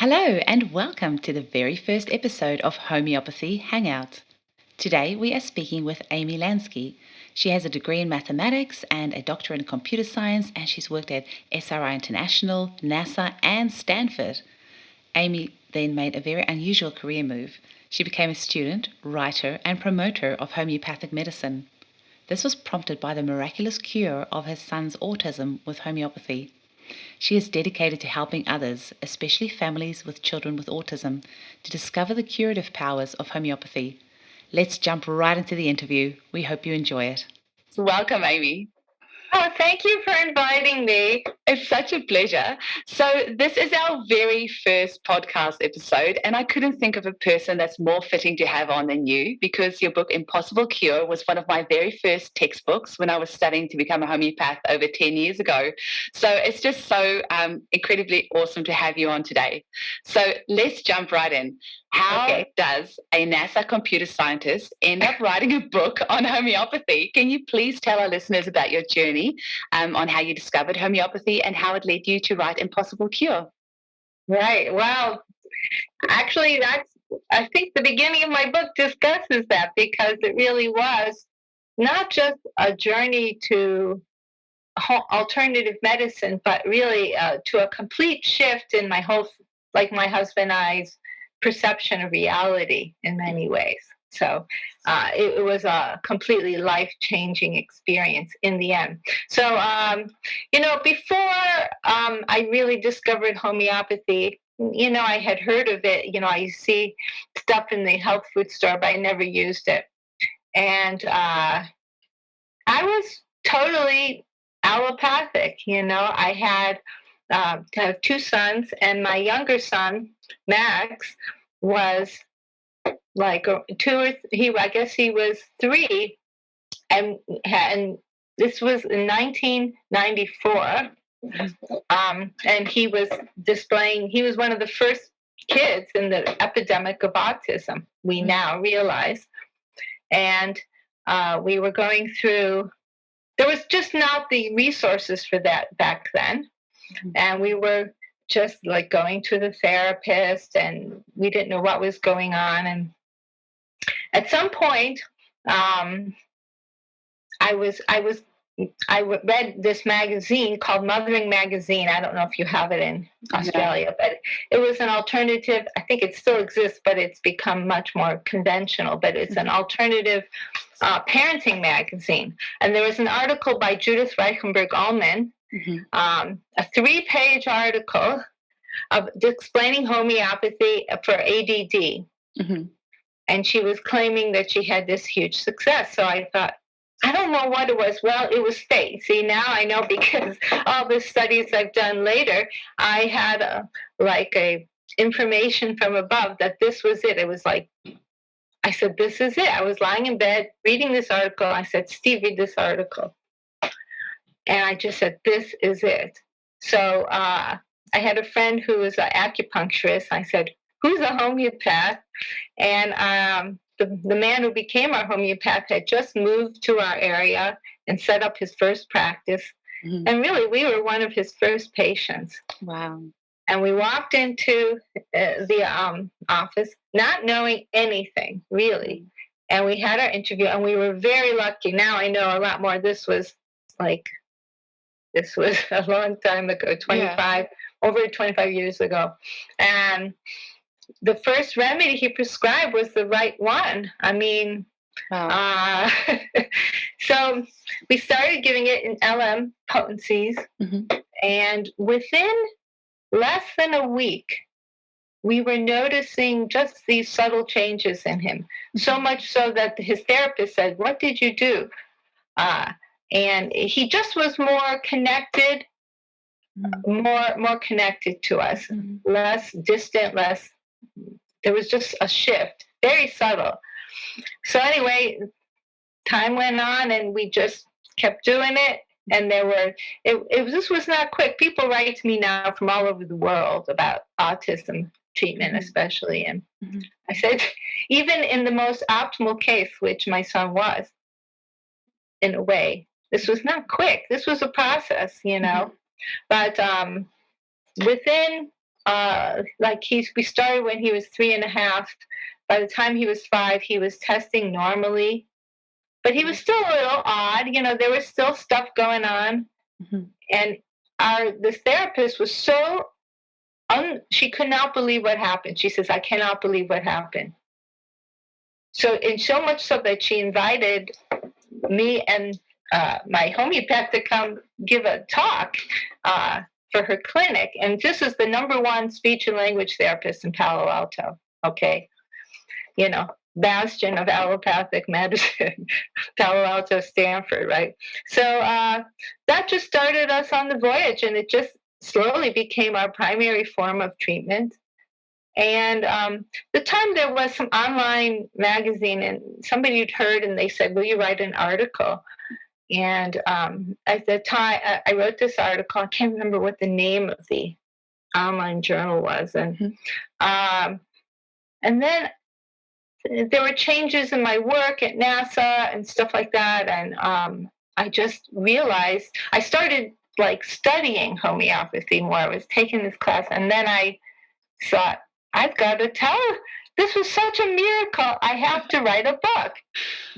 Hello, and welcome to the very first episode of Homeopathy Hangout. Today we are speaking with Amy Lansky. She has a degree in mathematics and a doctorate in computer science, and she's worked at SRI International, NASA, and Stanford. Amy then made a very unusual career move. She became a student, writer, and promoter of homeopathic medicine. This was prompted by the miraculous cure of her son's autism with homeopathy. She is dedicated to helping others, especially families with children with autism, to discover the curative powers of homeopathy. Let's jump right into the interview. We hope you enjoy it. Welcome, Amy. Oh, thank you for inviting me. It's such a pleasure. So, this is our very first podcast episode, and I couldn't think of a person that's more fitting to have on than you, because your book, Impossible Cure, was one of my very first textbooks when I was studying to become a homeopath over 10 years ago. So, it's just so incredibly awesome to have you on today. So, let's jump right in. How does a NASA computer scientist end up writing a book on homeopathy? Can you please tell our listeners about your journey on how you discovered homeopathy and how it led you to write Impossible Cure? Right. Well, actually, I think the beginning of my book discusses that, because it really was not just a journey to alternative medicine, but really to a complete shift in my whole, like my husband and I's perception of reality in many ways. So it was a completely life-changing experience in the end. So, before I really discovered homeopathy, I had heard of it. I see stuff in the health food store, but I never used it. And I was totally allopathic. I had have two sons, and my younger son, Max, was like I guess he was 3, and this was in 1994. And he was one of the first kids in the epidemic of autism, we now realize. And we were going through, there was just not the resources for that back then. And we were just like going to the therapist, and we didn't know what was going on. And at some point, I read this magazine called Mothering Magazine. I don't know if you have it in Australia, but it was an alternative. I think it still exists, but it's become much more conventional. But it's an alternative parenting magazine. And there was an article by Judith Reichenberg-Ullman, a 3-page article of explaining homeopathy for ADD. And she was claiming that she had this huge success. So I thought, I don't know what it was. Well, it was fate. See, now I know, because all the studies I've done later, I had a information from above that this was it. It was like, I said, this is it. I was lying in bed reading this article. I said, Steve, read this article. And I just said, this is it. So I had a friend who was an acupuncturist. I said, who's a homeopath? And the man who became our homeopath had just moved to our area and set up his first practice. And really, we were one of his first patients. Wow. And we walked into the office not knowing anything, really. And we had our interview, and we were very lucky. Now I know a lot more. This was a long time ago, over 25 years ago. And the first remedy he prescribed was the right one. I mean, wow. So we started giving it in LM potencies, and within less than a week, we were noticing just these subtle changes in him. So much so that his therapist said, what did you do? And he just was more connected, more connected to us, less distant, there was just a shift, very subtle. So anyway, time went on, and we just kept doing it. And this was not quick. People write to me now from all over the world about autism treatment, especially. And I said, even in the most optimal case, which my son was, in a way, this was not quick. This was a process, But within we started when he was 3.5. By the time he was 5, he was testing normally, but he was still a little odd. There was still stuff going on, and this therapist was she could not believe what happened. She says, "I cannot believe what happened." So much so that she invited me and my homeopath to come give a talk for her clinic. And this is the #1 speech and language therapist in Palo Alto. Okay. Bastion of allopathic medicine, Palo Alto, Stanford, right? So that just started us on the voyage, and it just slowly became our primary form of treatment. And the time there was some online magazine, and somebody had heard, and they said, "Will you write an article?" And at the time, I wrote this article. I can't remember what the name of the online journal was, and then there were changes in my work at NASA and stuff like that, and I just realized I started studying homeopathy more. I was taking this class, and then I thought, I've got to tell her this was such a miracle. I have to write a book,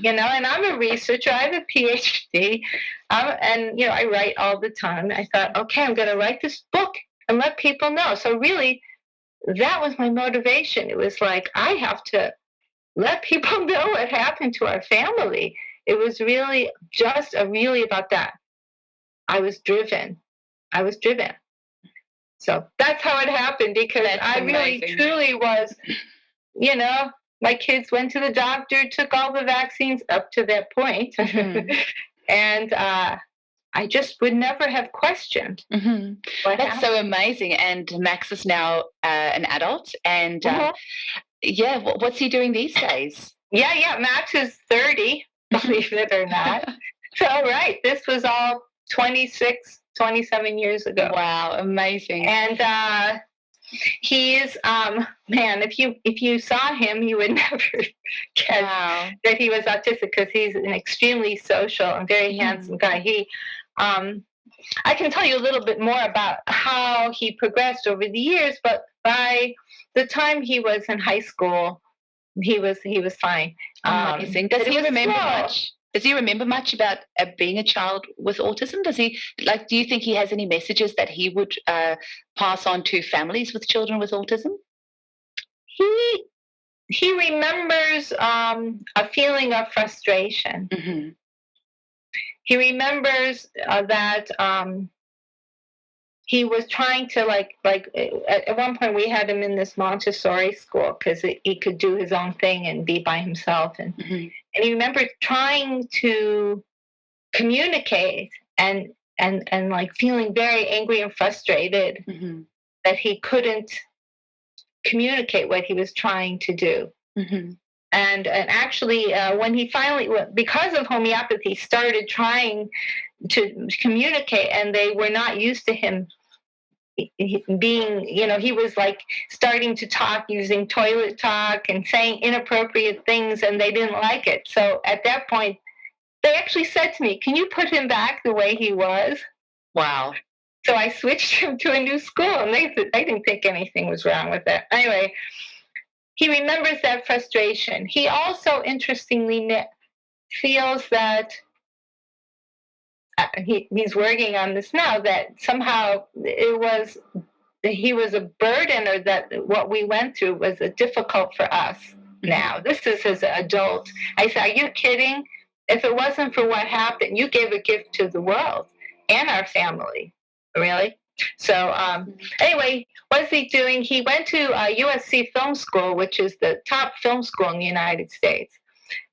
and I'm a researcher. I have a PhD, and I write all the time. I thought, okay, I'm going to write this book and let people know. So really, that was my motivation. It was like, I have to let people know what happened to our family. It was really just really about that. I was driven. So that's how it happened, because I really truly was, my kids went to the doctor, took all the vaccines up to that point, and I just would never have questioned. That's happened. So amazing. And Max is now an adult, and what's he doing these days? Yeah, Max is 30, believe it or not. So, right, this was all 26, 27 years ago. Wow, amazing. And he is, man, if you saw him, you would never guess that he was autistic, because he's an extremely social and very handsome guy. I can tell you a little bit more about how he progressed over the years, but by the time he was in high school, he was fine. Amazing. Does he remember much? Does he remember much about being a child with autism? Do you think he has any messages that he would pass on to families with children with autism? He remembers a feeling of frustration. He remembers that he was trying to at one point we had him in this Montessori school because he could do his own thing and be by himself, and he remembered trying to communicate and feeling very angry and frustrated that he couldn't communicate what he was trying to do. And actually, when he finally, because of homeopathy, started trying to communicate, and they were not used to him being, he was starting to talk using toilet talk and saying inappropriate things, and they didn't like it. So at that point, they actually said to me, "Can you put him back the way he was?" Wow. So I switched him to a new school, and they didn't think anything was wrong with that. Anyway, he remembers that frustration. He also, interestingly, feels that he's working on this now, that somehow he was a burden, or that what we went through was difficult for us now. This is his adult. I said, "Are you kidding? If it wasn't for what happened, you gave a gift to the world and our family." Really? So anyway, what is he doing? He went to USC Film School, which is the top film school in the United States,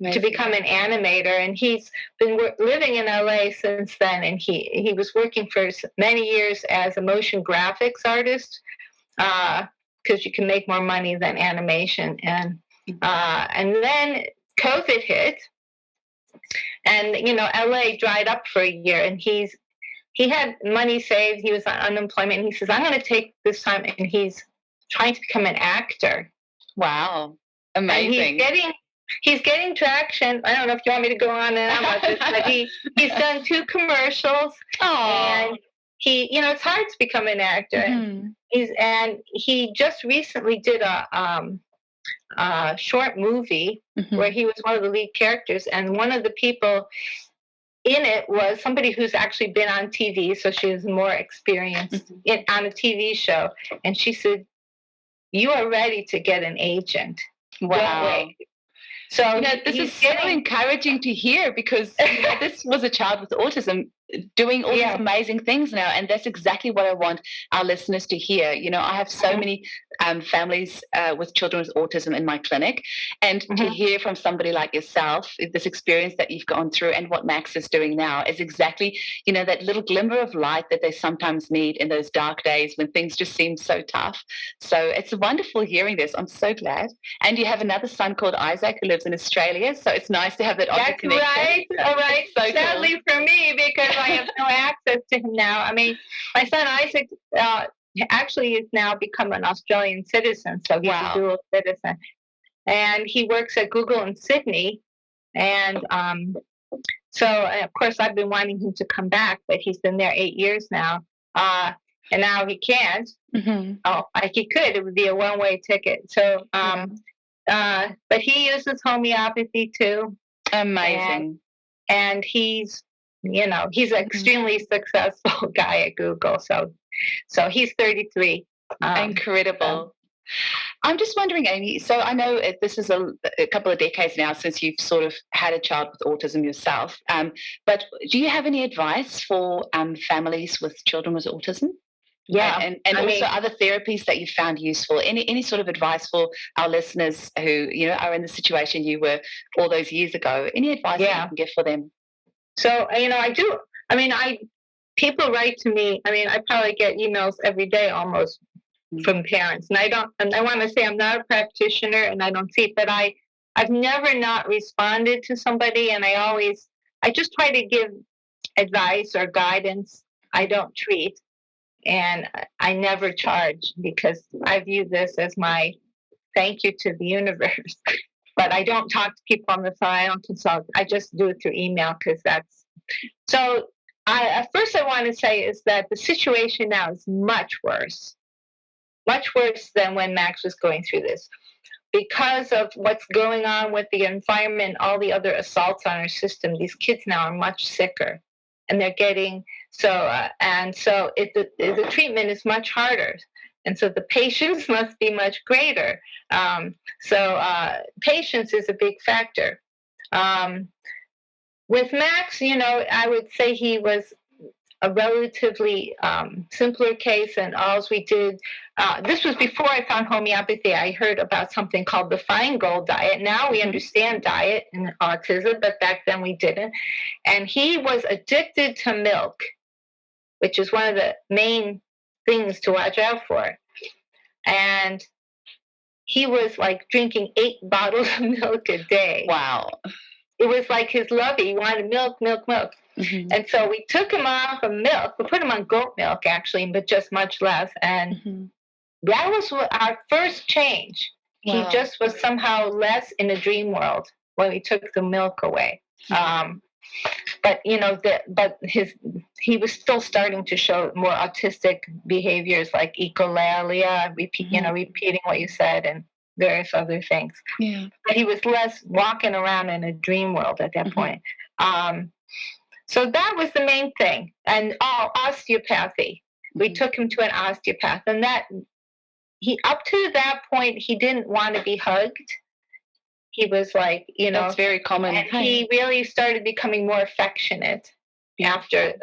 to become an animator. And he's been living in LA since then. And he was working for many years as a motion graphics artist, because you can make more money than animation. And then COVID hit, and LA dried up for a year, and he had money saved. He was on unemployment. And he says, "I'm going to take this time," and he's trying to become an actor. Wow. Amazing. And he's getting traction. I don't know if you want me to go on and on about this, but he's done 2 commercials. Oh. it's hard to become an actor. Mm-hmm. And he just recently did a short movie where he was one of the lead characters, and one of the people in it was somebody who's actually been on TV, so she has more experience on a TV show. And she said, "You are ready to get an agent. Wow. Don't wait." So this is so encouraging to hear, because this was a child with autism doing all these amazing things now, and that's exactly what I want our listeners to hear. I have so many families with children with autism in my clinic, and to hear from somebody like yourself, this experience that you've gone through and what Max is doing now is exactly, that little glimmer of light that they sometimes need in those dark days when things just seem so tough. So it's wonderful hearing this. I'm so glad. And you have another son called Isaac who lives in Australia, so it's nice to have that That's connection. Right. All right. So sadly cool for me, because I have no access to him now. I mean, my son Isaac actually is now become an Australian citizen, so he's a dual citizen, and he works at Google in Sydney. And so, of course, I've been wanting him to come back, but he's been there 8 years now, and now he can't. Oh, like he could, it would be a one-way ticket. So, but he uses homeopathy too. Amazing. And he's an extremely successful guy at Google. So he's 33. Incredible. I'm just wondering, Amy, so I know this is a couple of decades now since you've sort of had a child with autism yourself, but do you have any advice for families with children with autism? Yeah. And also other therapies that you found useful. Any sort of advice for our listeners who, are in the situation you were all those years ago? Any advice that you can give for them? So, I do. People write to me. I probably get emails every day almost from parents. And I want to say I'm not a practitioner and I don't see, but I've never not responded to somebody, and I just try to give advice or guidance. I don't treat. And I never charge, because I view this as my thank you to the universe. But I don't talk to people on the phone. I don't consult. I just do it through email, because that's so. First, I want to say is that the situation now is much worse than when Max was going through this, because of what's going on with the environment, all the other assaults on our system. These kids now are much sicker, and they're getting the treatment is much harder, and so the patience must be much greater. Patience is a big factor. With Max, I would say he was a relatively simpler case, and all we did, this was before I found homeopathy. I heard about something called the Feingold diet. Now we understand diet in autism, but back then we didn't. And he was addicted to milk, which is one of the main things to watch out for. And he was like drinking 8 bottles of milk a day. Wow. It was like his love. He wanted milk, milk, milk. And so we took him off of milk. We put him on goat milk, actually, but just much less. And that was our first change. Wow. He just was somehow less in a dream world when we took the milk away. But he was still starting to show more autistic behaviors like echolalia, repeating what you said, and various other things. Yeah. But he was less walking around in a dream world at that point. So that was the main thing. And osteopathy. We took him to an osteopath, and up to that point, he didn't want to be hugged. He was like, that's very common. And he really started becoming more affectionate after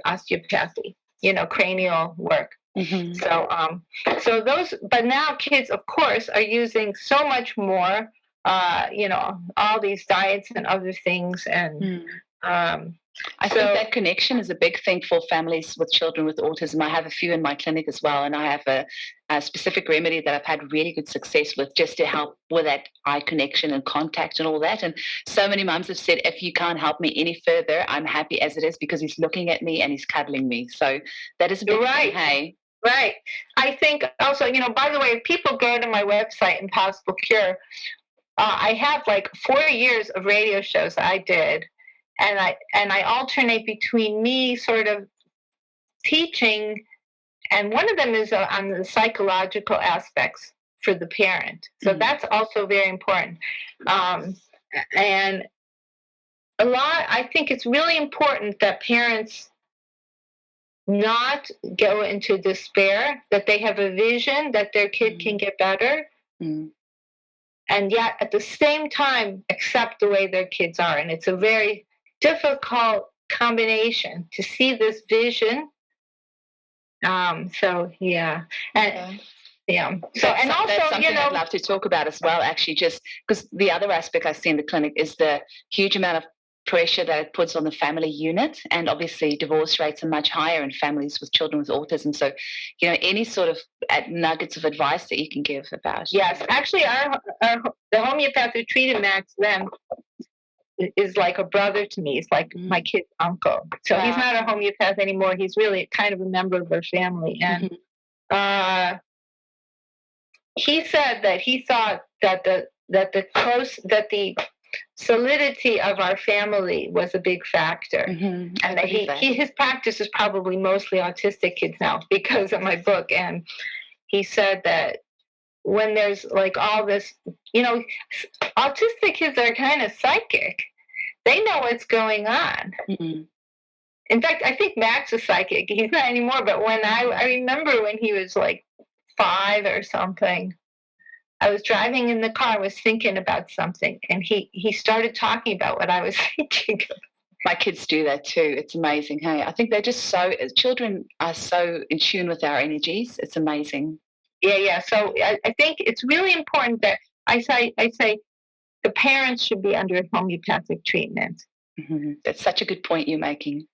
osteopathy, cranial work. But now kids, of course, are using so much more, all these diets and other things. And I think that connection is a big thing for families with children with autism. I have a few in my clinic as well, and I have a specific remedy that I've had really good success with, just to help with that eye connection and contact and all that. And so many mums have said, if you can't help me any further, I'm happy as it is, because he's looking at me and he's cuddling me. So that is a big thing, hey? Right. I think also, by the way, if people go to my website, Impossible Cure, I have like 4 years of radio shows I did. And I alternate between me sort of teaching, and one of them is on the psychological aspects for the parent. So that's also very important. And I think it's really important that parents not go into despair, that they have a vision that their kid can get better, and yet at the same time accept the way their kids are. And it's a very difficult combination to see this vision. So yeah, and yeah. So that's, and also, that's something I'd love to talk about as well. Actually, just because the other aspect I see in the clinic is the huge amount of pressure that it puts on the family unit, and obviously divorce rates are much higher in families with children with autism. So, any sort of nuggets of advice that you can give about? Yes, actually, the homeopath who treated Max then is like a brother to me. He's like my kid's uncle. So he's not a homeopath anymore. He's really kind of a member of our family. And he said that he thought that the solidity of our family was a big factor, and that his practice is probably mostly autistic kids now because of my book. And he said that when there's like all this, autistic kids are kind of psychic. They know what's going on. In fact, I think Max is psychic. He's not anymore, but when I remember when he was like 5 or something, I was driving in the car, was thinking about something, and he started talking about what I was thinking of. My kids do that too. It's amazing. Hey, I think they're just children are so in tune with our energies. It's amazing. Yeah. So I think it's really important that I say the parents should be under homeopathic treatment. That's such a good point you're making.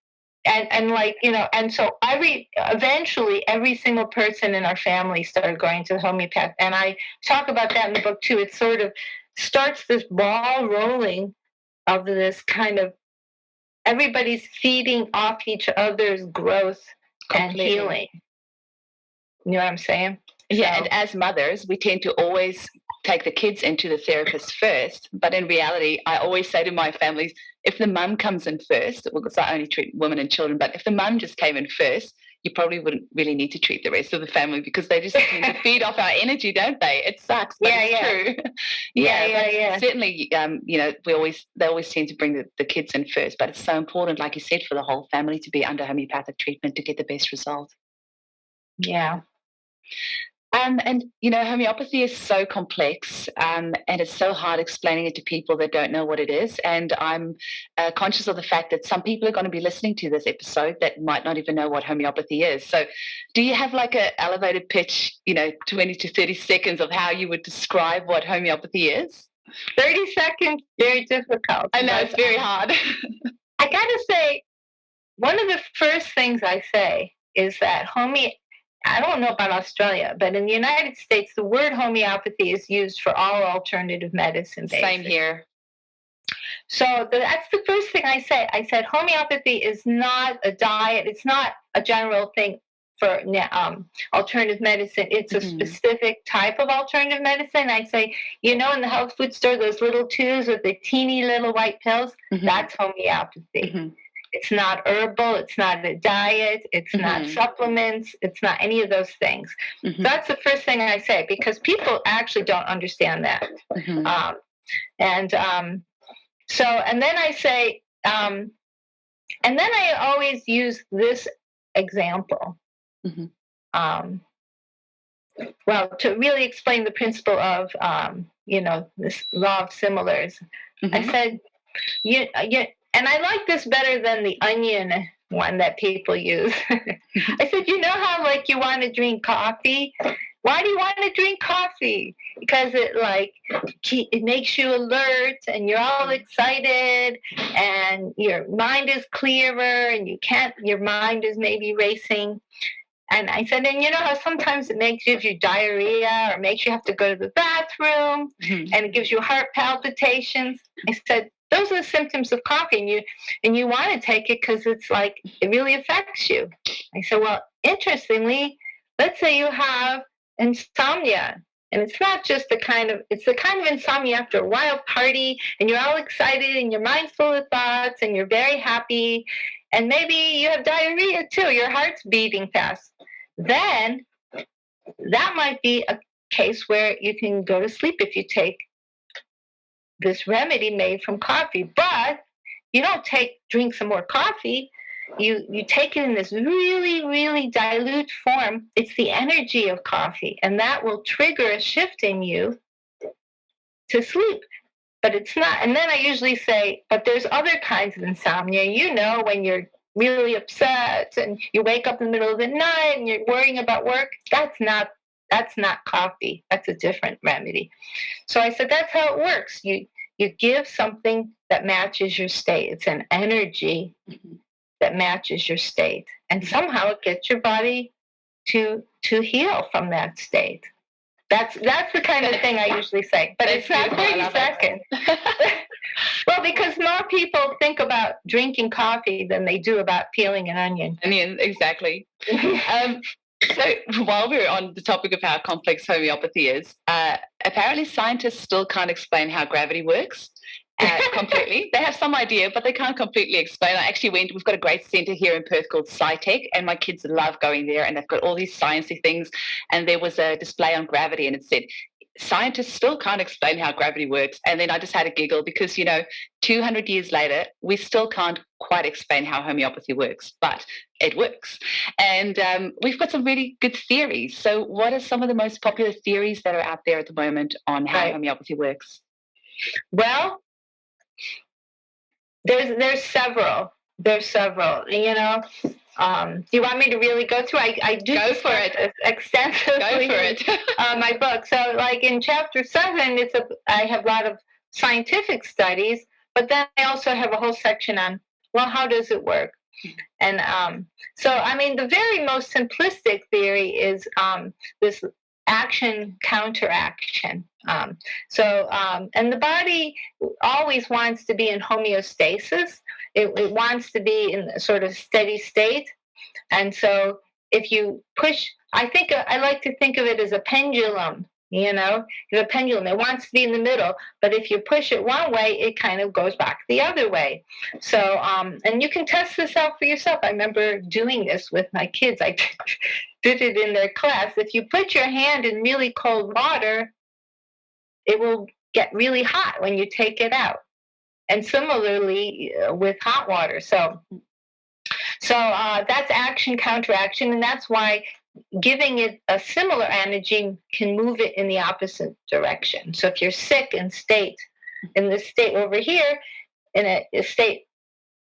And so eventually every single person in our family started going to the homeopath. And I talk about that in the book too. It sort of starts this ball rolling of this kind of everybody's feeding off each other's growth and healing. You know what I'm saying? Yeah, and as mothers, we tend to always take the kids into the therapist first. But in reality, I always say to my families, if the mum comes in first, because I only treat women and children, but if the mum just came in first, you probably wouldn't really need to treat the rest of the family because they just tend to feed off our energy, don't they? It sucks, but it's true. Yeah. Certainly, they always tend to bring the kids in first, but it's so important, like you said, for the whole family to be under homeopathic treatment to get the best result. Yeah. And homeopathy is so complex, and it's so hard explaining it to people that don't know what it is. And I'm conscious of the fact that some people are going to be listening to this episode that might not even know what homeopathy is. So do you have like an elevated pitch, 20 to 30 seconds of how you would describe what homeopathy is? 30 seconds, very difficult. I know, it's very hard. I got to say, one of the first things I say is that I don't know about Australia, but in the United States, the word homeopathy is used for all alternative medicine. Same here. So that's the first thing I say. I said homeopathy is not a diet. It's not a general thing for alternative medicine. It's a specific type of alternative medicine. I say, in the health food store, those little tubes with the teeny little white pills, that's homeopathy. It's not herbal. It's not a diet. It's not supplements. It's not any of those things. That's the first thing I say because people actually don't understand that. And then I say, and then I always use this example. Well, to really explain the principle of, this law of similars. I said, and I like this better than the onion one that people use. I said, how like you want to drink coffee? Why do you want to drink coffee? Because it makes you alert and you're all excited and your mind is clearer and your mind is maybe racing. And I said, and how sometimes it gives you diarrhea or makes you have to go to the bathroom and it gives you heart palpitations. I said, those are the symptoms of coffee, and you want to take it because it's like it really affects you. I said, well, interestingly, let's say you have insomnia, and it's not just the kind of insomnia after a wild party, and you're all excited, and your mind's full of thoughts, and you're very happy, and maybe you have diarrhea too, your heart's beating fast, then that might be a case where you can go to sleep if you take this remedy made from coffee. But you don't drink some more coffee. You take it in this really, really dilute form. It's the energy of coffee, and that will trigger a shift in you to sleep. But it's not. And then I usually say, but there's other kinds of insomnia. When you're really upset and you wake up in the middle of the night and you're worrying about work, that's not coffee. That's a different remedy. So I said that's how it works. You give something that matches your state. It's an energy that matches your state, and somehow it gets your body to heal from that state. That's the kind of thing I usually say, but it's not 30 seconds. Well, because more people think about drinking coffee than they do about peeling an onion. Exactly. So while we're on the topic of how complex homeopathy is, apparently scientists still can't explain how gravity works completely. They have some idea, but they can't completely explain. We've got a great centre here in Perth called SciTech, and my kids love going there, and they've got all these sciencey things. And there was a display on gravity, and it said, scientists still can't explain how gravity works. And then I just had a giggle because, 200 years later, we still can't quite explain how homeopathy works, but it works. And we've got some really good theories. So what are some of the most popular theories that are out there at the moment on how homeopathy works? Well, there's several. There's several. Do you want me to really go through? I do go for it extensively. Go for it. My book. So, like in chapter 7, I have a lot of scientific studies, but then I also have a whole section on, well, how does it work? And the very most simplistic theory is this action counteraction. And the body always wants to be in homeostasis. It wants to be in a sort of steady state. And so if you push, I like to think of it as a pendulum. The pendulum, it wants to be in the middle, but if you push it one way, it kind of goes back the other way. So, and you can test this out for yourself. I remember doing this with my kids. I did it in their class. If you put your hand in really cold water, it will get really hot when you take it out. And similarly with hot water. So that's action counteraction, and that's why giving it a similar energy can move it in the opposite direction. So if you're sick in this state over here, in a state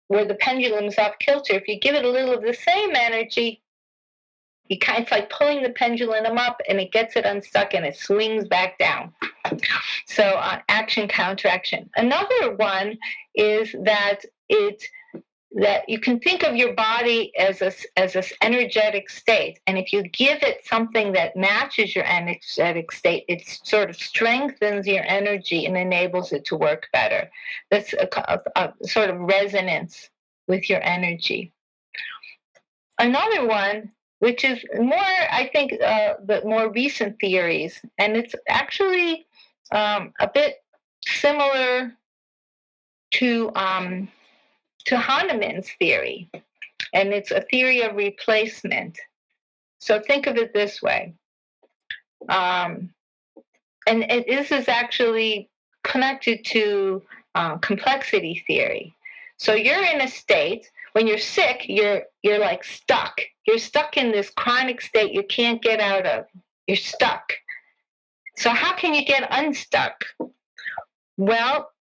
where the pendulum's off kilter, if you give it a little of the same energy, it's like pulling the pendulum up, and it gets it unstuck and it swings back down. So action counteraction. Another one is that you can think of your body as an energetic state, and if you give it something that matches your energetic state, it sort of strengthens your energy and enables it to work better. That's a sort of resonance with your energy. Another one, which is more, I think, the more recent theories, and it's actually a bit similar to Hahnemann's theory, and it's a theory of replacement. So think of it this way. This is actually connected to complexity theory. So you're in a state, when you're sick, you're like stuck. You're stuck in this chronic state you can't get out of. You're stuck. So how can you get unstuck? Well,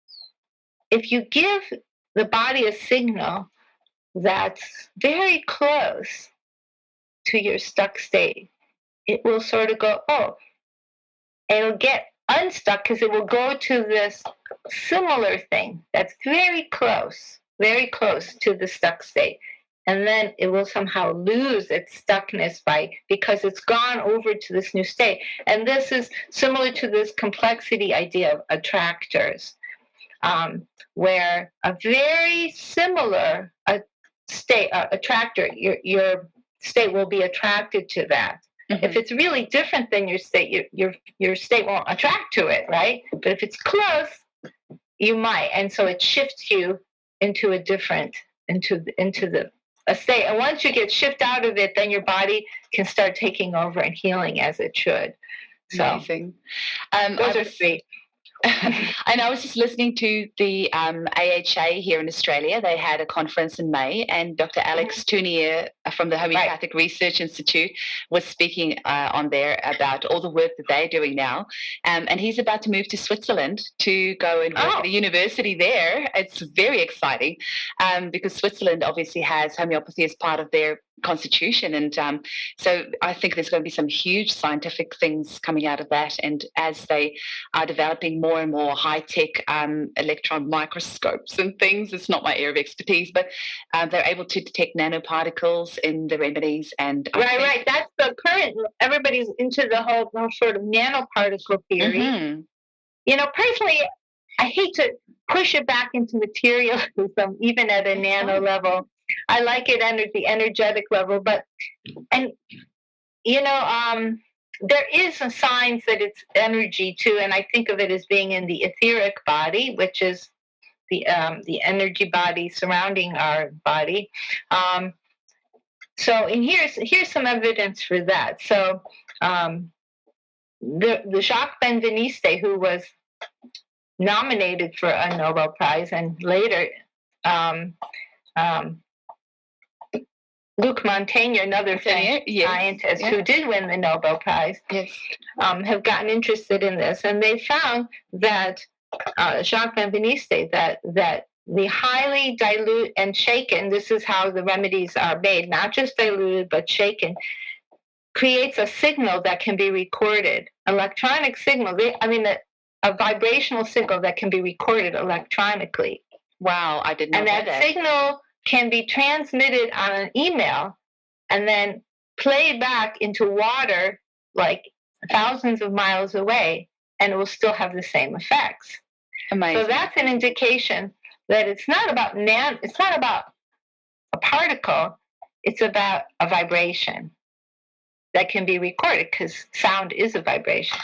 if you give the body a signal that's very close to your stuck state, it will sort of go, oh, it'll get unstuck because it will go to this similar thing that's very close to the stuck state. And then it will somehow lose its stuckness because it's gone over to this new state. And this is similar to this complexity idea of attractors, where a very similar state, attractor, your state will be attracted to that. Mm-hmm. If it's really different than your state, your state won't attract to it, right? But if it's close, you might, and so it shifts you into a different, into the a state. And once you get shift out of it, then your body can start taking over and healing as it should. So Amazing. those are three. And I was just listening to the AHA here in Australia. They had a conference in May, and Dr. Alex Tounier from the Homeopathic Research Institute was speaking on there about all the work that they're doing now. And he's about to move to Switzerland to go and work at a university there. It's very exciting because Switzerland obviously has homeopathy as part of their constitution, and so I think there's going to be some huge scientific things coming out of that. And as they are developing more and more high-tech electron microscopes and things, it's not my area of expertise, but they're able to detect nanoparticles in the remedies. And right, that's the current. Everybody's into the whole sort of nanoparticle theory. Mm-hmm. You know, personally, I hate to push it back into materialism, even at a nano level. I like it at the energetic level, but, and, you know, there is a signs that it's energy too, and I think of it as being in the etheric body, which is the energy body surrounding our body. So, and here's some evidence for that. So, the Jacques Benveniste, who was nominated for a Nobel Prize, and later Luc Montagnier, another scientist who did win the Nobel Prize, have gotten interested in this, and they found that Jacques Benveniste, that the highly dilute and shaken, this is how the remedies are made, not just diluted but shaken, creates a signal that can be recorded, electronic signal. A vibrational signal that can be recorded electronically. Wow, I did not know that. And that signal can be transmitted on an email and then played back into water like thousands of miles away, and it will still have the same effects. Amazing. So that's an indication that it's not about it's not about a particle, it's about a vibration that can be recorded, because sound is a vibration.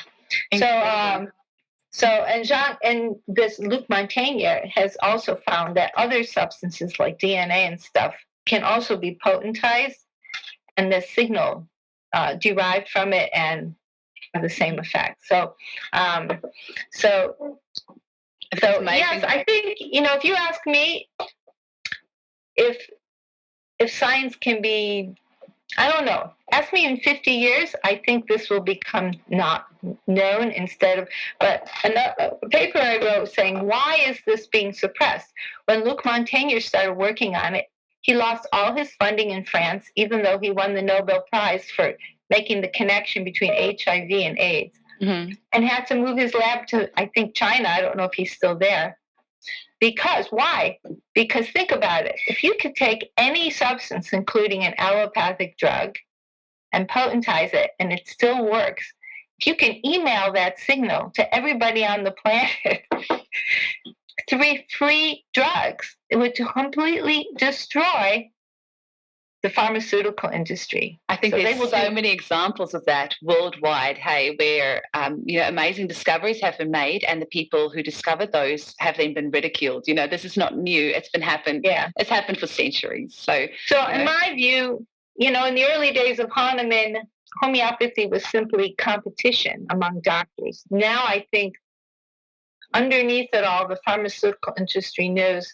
And this Luc Montagnier has also found that other substances like DNA and stuff can also be potentized, and the signal derived from it and have the same effect. So yes, I think, if you ask me if science can be, I don't know. Ask me in 50 years, I think this will become not known instead of, but a paper I wrote saying, why is this being suppressed? When Luc Montagnier started working on it, he lost all his funding in France, even though he won the Nobel Prize for making the connection between HIV and AIDS, and had to move his lab to, I think, China. I don't know if he's still there. Because, why? Because think about it. If you could take any substance, including an allopathic drug, and potentize it, and it still works, if you can email that signal to everybody on the planet, 3 free drugs, it would completely destroy the pharmaceutical industry. I think there's so many examples of that worldwide, where amazing discoveries have been made, and the people who discovered those have then been ridiculed. This is not new. It's been happened. Yeah. It's happened for centuries. So in my view, in the early days of Hahnemann, homeopathy was simply competition among doctors. Now I think underneath it all, the pharmaceutical industry knows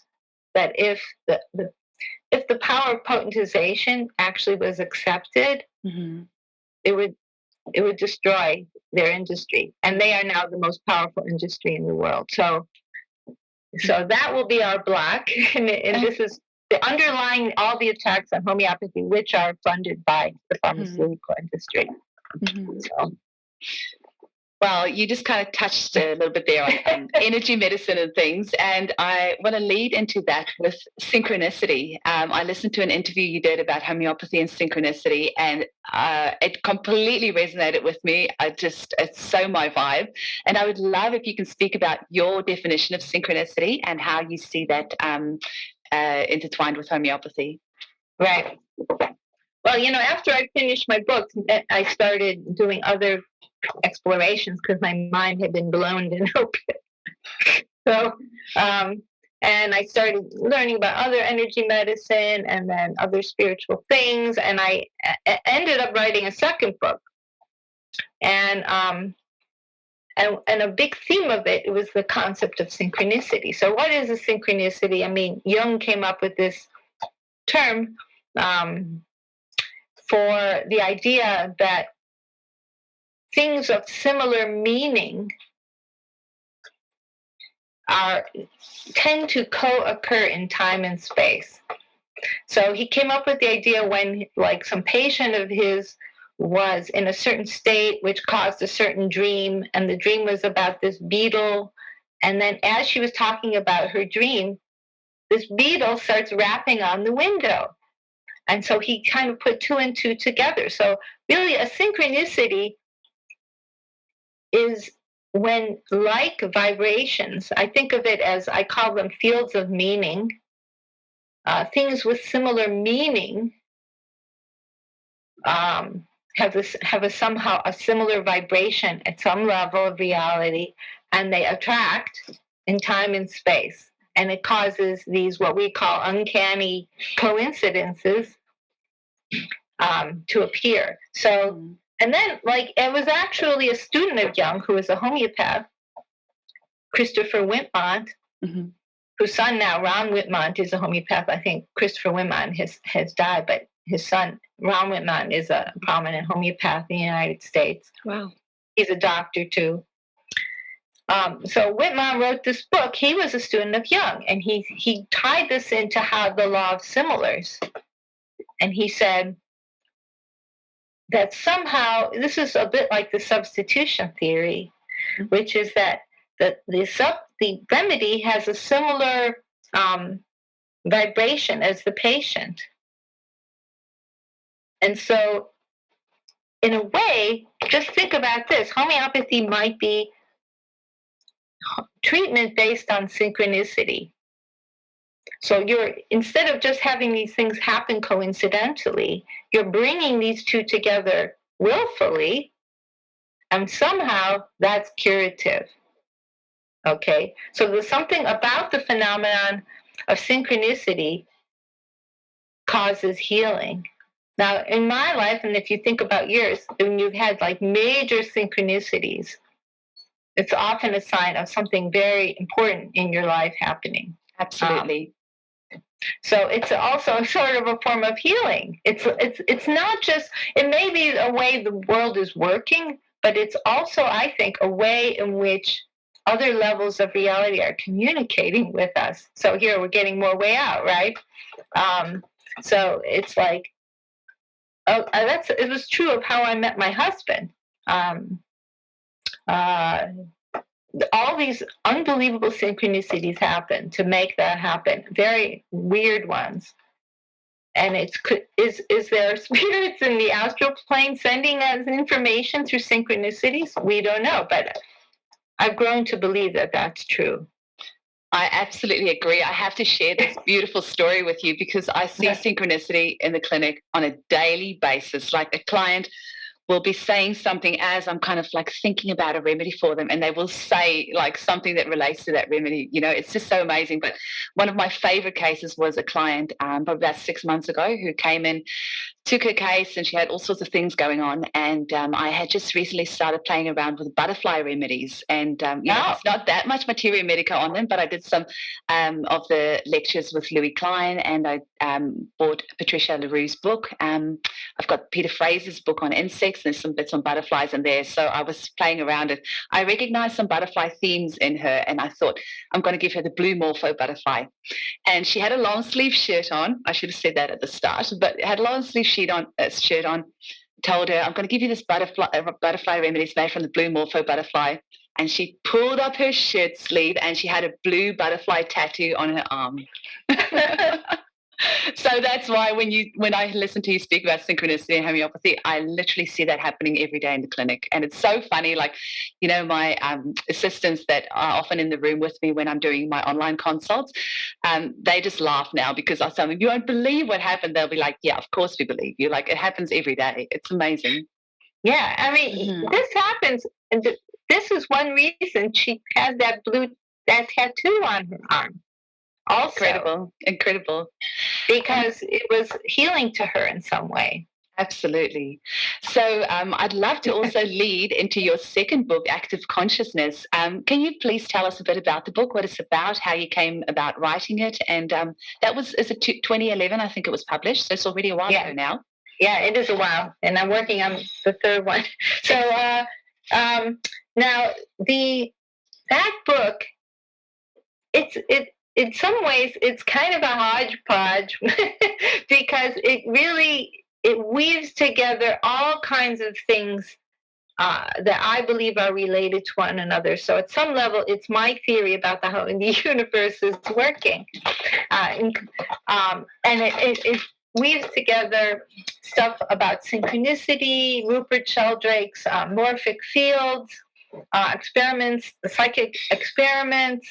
that if the power of potentization actually was accepted, it would destroy their industry, and they are now the most powerful industry in the world. So that will be our block, and this is the underlying all the attacks on homeopathy, which are funded by the pharmaceutical industry. So. Well, you just kind of touched a little bit there on energy medicine and things, and I want to lead into that with synchronicity. I listened to an interview you did about homeopathy and synchronicity, and it completely resonated with me. It's so my vibe, and I would love if you can speak about your definition of synchronicity and how you see that intertwined with homeopathy. Right. Well, after I finished my book, I started doing other explorations because my mind had been blown and open. So And I started learning about other energy medicine and then other spiritual things. And I ended up writing a second book. And and a big theme of it was the concept of synchronicity. So, what is a synchronicity? I mean, Jung came up with this term um, for the idea that things of similar meaning are tend to co-occur in time and space. So he came up with the idea when, like, some patient of his was in a certain state which caused a certain dream, and the dream was about this beetle. And then, as she was talking about her dream, this beetle starts rapping on the window. And so he kind of put two and two together. So, really, a synchronicity is when like vibrations, I think of it as, I call them fields of meaning, things with similar meaning um, have a somehow a similar vibration at some level of reality, and they attract in time and space, and it causes these what we call uncanny coincidences to appear. So, and then, like, it was actually a student of Jung who was a homeopath, Christopher Witmont, whose son now, Ron Witmont, is a homeopath. I think Christopher Witmont has died, but his son, Ron Witmont, is a prominent homeopath in the United States. Wow. He's a doctor too. So Witmont wrote this book. He was a student of Jung, and he tied this into how the law of similars. And he said that somehow this is a bit like the substitution theory, which is that the remedy has a similar vibration as the patient. And so, in a way, just think about this. Homeopathy might be treatment based on synchronicity. So instead of just having these things happen coincidentally, you're bringing these two together willfully, and somehow that's curative. Okay? So there's something about the phenomenon of synchronicity causes healing. Now, in my life, and if you think about yours, when you've had like major synchronicities, it's often a sign of something very important in your life happening. Absolutely. So it's also sort of a form of healing. It's not just, it may be a way the world is working, but it's also, I think, a way in which other levels of reality are communicating with us. So here we're getting more way out, right? So it's like, it was true of how I met my husband. All these unbelievable synchronicities happen to make that happen. Very weird ones. And is there spirits in the astral plane sending us information through synchronicities? We don't know, but I've grown to believe that that's true. I absolutely agree. I have to share this beautiful story with you because I see synchronicity in the clinic on a daily basis. Like, a client will be saying something as I'm kind of like thinking about a remedy for them, and they will say like something that relates to that remedy. It's just so amazing. But one of my favorite cases was a client probably about 6 months ago who came in, took her case, and she had all sorts of things going on. And I had just recently started playing around with butterfly remedies. And, it's not that much materia medica on them, but I did some of the lectures with Louis Klein, and I bought Patricia LaRue's book. I've got Peter Fraser's book on insects, and there's some bits on butterflies in there. So I was playing around it. I recognized some butterfly themes in her, and I thought, I'm going to give her the blue morpho butterfly. And she had a long sleeve shirt on. I should have said that at the start, but had a long sleeve shirt on. Told her, I'm going to give you this butterfly remedy. It's made from the blue morpho butterfly. And she pulled up her shirt sleeve, and she had a blue butterfly tattoo on her arm. So that's why when I listen to you speak about synchronicity and homeopathy, I literally see that happening every day in the clinic. And it's so funny, like, my assistants that are often in the room with me when I'm doing my online consults, they just laugh now because I tell them, you won't believe what happened. They'll be like, yeah, of course we believe you. Like, it happens every day. It's amazing. Yeah, I mean, this happens. And this is one reason she has that tattoo on her arm. also. Incredible. Because it was healing to her in some way. Absolutely. So I'd love to also lead into your second book, Active Consciousness. Can you please tell us a bit about the book, what it's about, how you came about writing it? And that was, is it 2011, I think it was published, so it's already a while ago now. Yeah, it is a while, and I'm working on the third one. So now that book, in some ways it's kind of a hodgepodge because it weaves together all kinds of things that I believe are related to one another. So at some level, it's my theory about how the universe is working, and it weaves together stuff about synchronicity, Rupert Sheldrake's morphic fields, experiments, psychic experiments,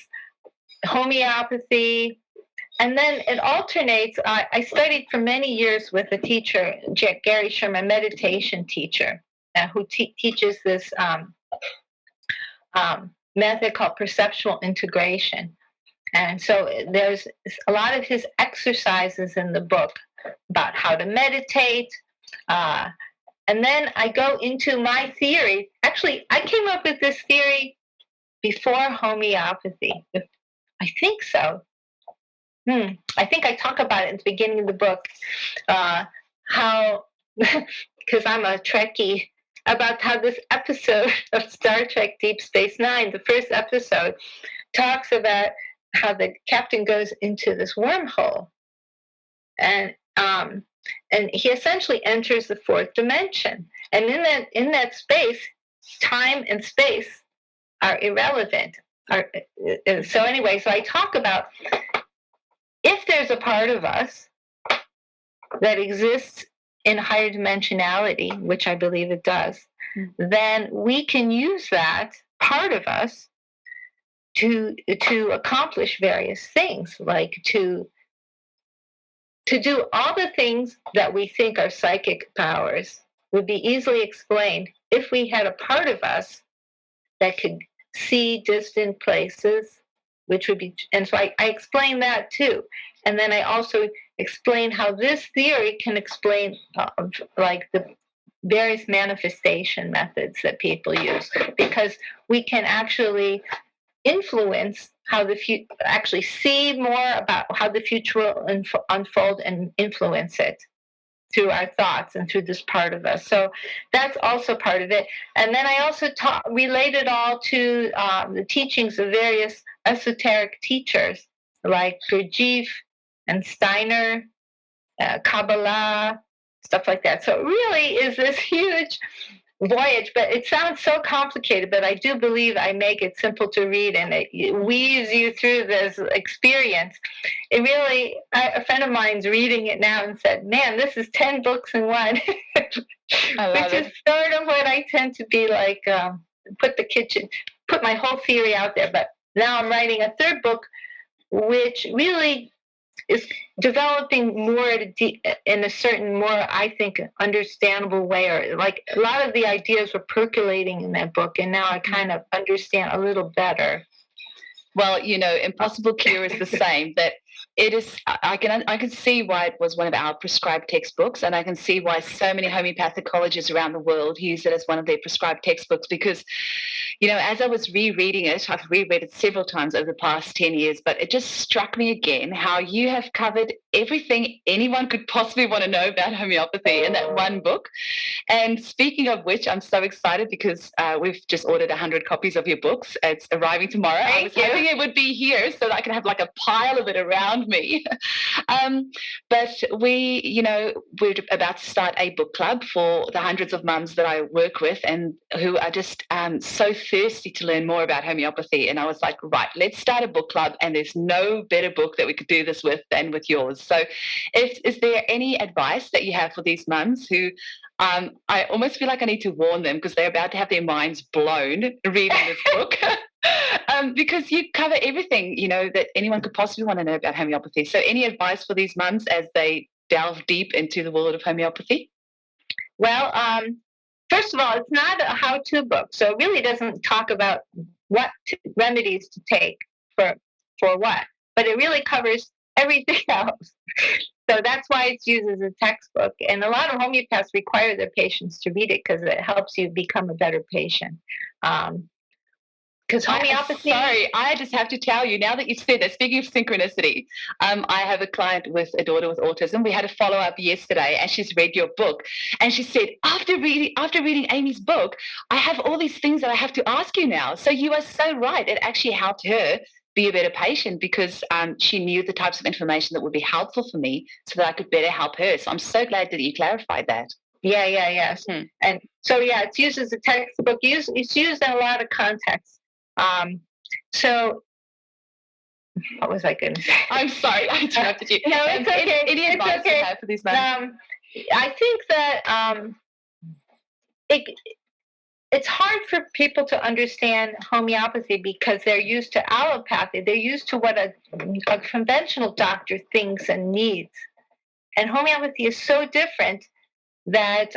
homeopathy, and then it alternates. I studied for many years with a teacher, Gary Sherman, meditation teacher, who teaches this method called perceptual integration. And so there's a lot of his exercises in the book about how to meditate. And then I go into my theory. Actually, I came up with this theory before homeopathy. I think so. I think I talk about it at the beginning of the book, how, because I'm a Trekkie, about how this episode of Star Trek Deep Space Nine, the first episode, talks about how the captain goes into this wormhole, and he essentially enters the fourth dimension, and in that space, time and space are irrelevant. So anyway, so I talk about if there's a part of us that exists in higher dimensionality, which I believe it does, then we can use that part of us to accomplish various things, like to do all the things that we think are psychic powers would be easily explained if we had a part of us that could see distant places, which would be, and so I explain that too. And then I also explain how this theory can explain like the various manifestation methods that people use, because we can actually influence how the future, actually see more about how the future will unfold and influence it through our thoughts and through this part of us. So that's also part of it. And then I also relate it all to the teachings of various esoteric teachers like Gurdjieff and Steiner, Kabbalah, stuff like that. So it really is this huge voyage, but it sounds so complicated, but I do believe I make it simple to read, and it weaves you through this experience. It really, a friend of mine's reading it now and said, man, this is 10 books in one, which is sort of what I tend to be like, put my whole theory out there. But now I'm writing a third book, which really is developing more in a certain, more, I think, understandable way, or like a lot of the ideas were percolating in that book, and now I kind of understand a little better. Well, Impossible Cure is the same, that it is, I can see why it was one of our prescribed textbooks, and I can see why so many homeopathic colleges around the world use it as one of their prescribed textbooks, because, as I was rereading it, I've reread it several times over the past 10 years, but it just struck me again how you have covered everything anyone could possibly want to know about homeopathy in that one book. And speaking of which, I'm so excited because we've just ordered 100 copies of your books. It's arriving tomorrow. I was hoping it would be here so that I can have like a pile of it around me. But we're about to start a book club for the hundreds of mums that I work with and who are just so thirsty to learn more about homeopathy. And I was like, right, let's start a book club. And there's no better book that we could do this with than with yours. So is there any advice that you have for these mums who I almost feel like I need to warn them because they're about to have their minds blown reading this book because you cover everything, that anyone could possibly want to know about homeopathy. So any advice for these mums as they delve deep into the world of homeopathy? Well, first of all, it's not a how-to book, so it really doesn't talk about what remedies to take for what. but it really covers everything else. So that's why it's used as a textbook. And a lot of homeopaths require their patients to read it because it helps you become a better patient. Because homeopathy. Sorry, I just have to tell you now that you've said that. Speaking of synchronicity, I have a client with a daughter with autism. We had a follow up yesterday, and she's read your book, and she said after reading Amy's book, I have all these things that I have to ask you now. So you are so right. It actually helped her be a better patient because she knew the types of information that would be helpful for me, so that I could better help her. So I'm so glad that you clarified that. Yes. And so it's used as a textbook. It's used in a lot of contexts. So what was I going to say? I'm sorry, I interrupted you. No, it's okay. Any advice you have for these men? I think that it's hard for people to understand homeopathy because they're used to allopathy. They're used to what a conventional doctor thinks and needs. And homeopathy is so different that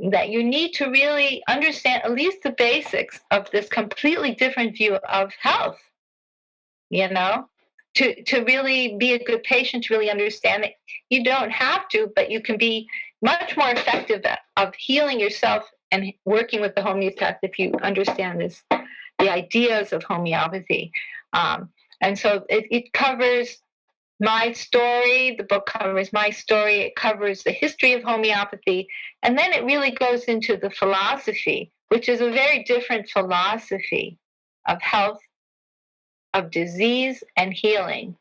that you need to really understand at least the basics of this completely different view of health, to really be a good patient, to really understand it. You don't have to, but you can be much more effective of healing yourself and working with the homeopath if you understand the ideas of homeopathy. And so it covers my story. The book covers my story. It covers the history of homeopathy. And then it really goes into the philosophy, which is a very different philosophy of health, of disease and healing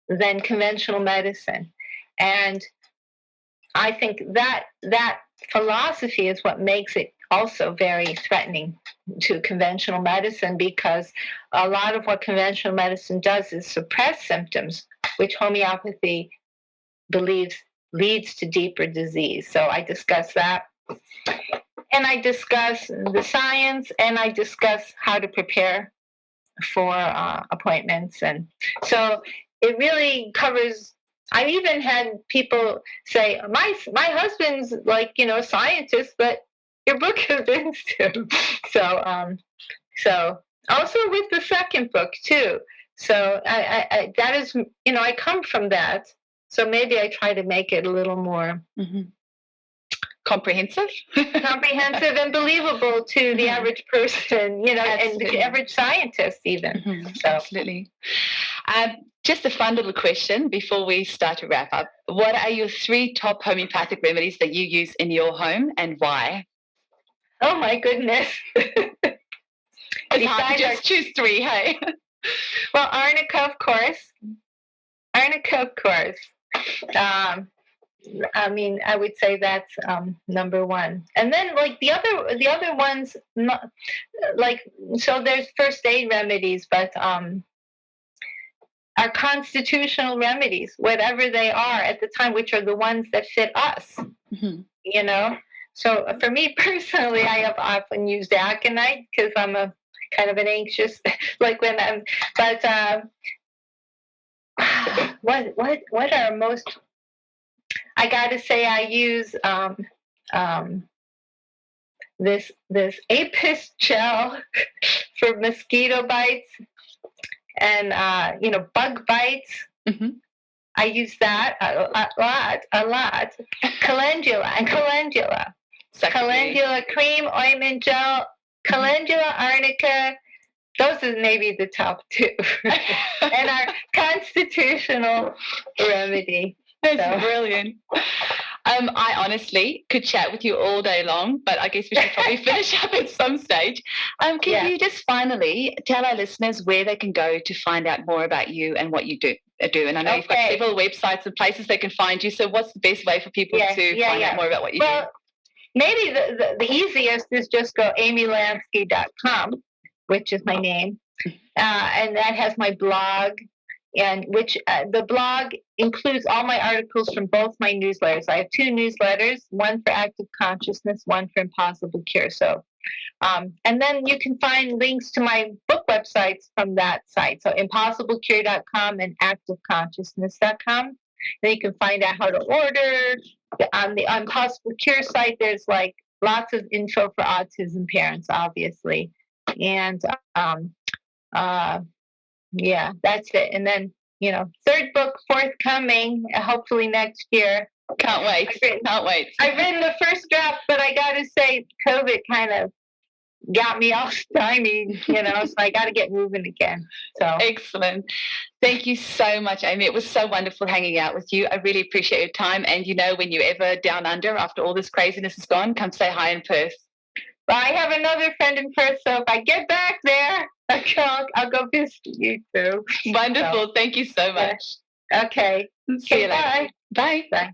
than conventional medicine. And I think that philosophy is what makes it also very threatening to conventional medicine, because a lot of what conventional medicine does is suppress symptoms, which homeopathy believes leads to deeper disease. So I discuss that. And I discuss the science, and I discuss how to prepare for appointments. And so it really covers. I've even had people say, my husband's like, a scientist, but your book convinced him. So also with the second book too. So I that is, I come from that. So maybe I try to make it a little more comprehensive and believable to the average person, and the average scientist even. So. Absolutely. Just a fun little question before we start to wrap up. What are your 3 top homeopathic remedies that you use in your home, and why? Oh my goodness. It's hard to just choose 3, hey? Well, arnica, of course. I would say that's number 1. And then like the other ones, so there's first aid remedies, but are constitutional remedies, whatever they are at the time, which are the ones that fit us. So for me personally, I have often used aconite because I'm a kind of an anxious, like when I'm, but what are most, I gotta say I use this Apis gel for mosquito bites and bug bites. I use that a lot. Calendula cream, ointment gel, calendula, arnica. Those are maybe the top 2. And our constitutional remedy. That's brilliant. I honestly could chat with you all day long, but I guess we should probably finish up at some stage. Can you just finally tell our listeners where they can go to find out more about you and what you do? And I know you've got several websites and places they can find you. So what's the best way for people to find out more about what you do? Maybe the easiest is just go amylansky.com, which is my name. And that has my blog, and which the blog includes all my articles from both my newsletters. I have 2 newsletters, one for active consciousness, one for impossible cure. So, and then you can find links to my book websites from that site. So impossiblecure.com and activeconsciousness.com. Then you can find out how to order. On the Impossible Cure site, there's like lots of info for autism parents, obviously. And Yeah, that's it. And then, third book forthcoming, hopefully next year. Can't wait. Can't wait. I've written the first draft, but I got to say, COVID kind of got me all stymied, so I got to get moving again. So excellent. Thank you so much, Amy. It was so wonderful hanging out with you. I really appreciate your time. And when you're ever down under after all this craziness is gone, come say hi in Perth. Well, I have another friend in Perth, so if I get back there, I'll go visit you too. Wonderful. So, thank you so much. Okay. See you later. Bye. Bye. Bye.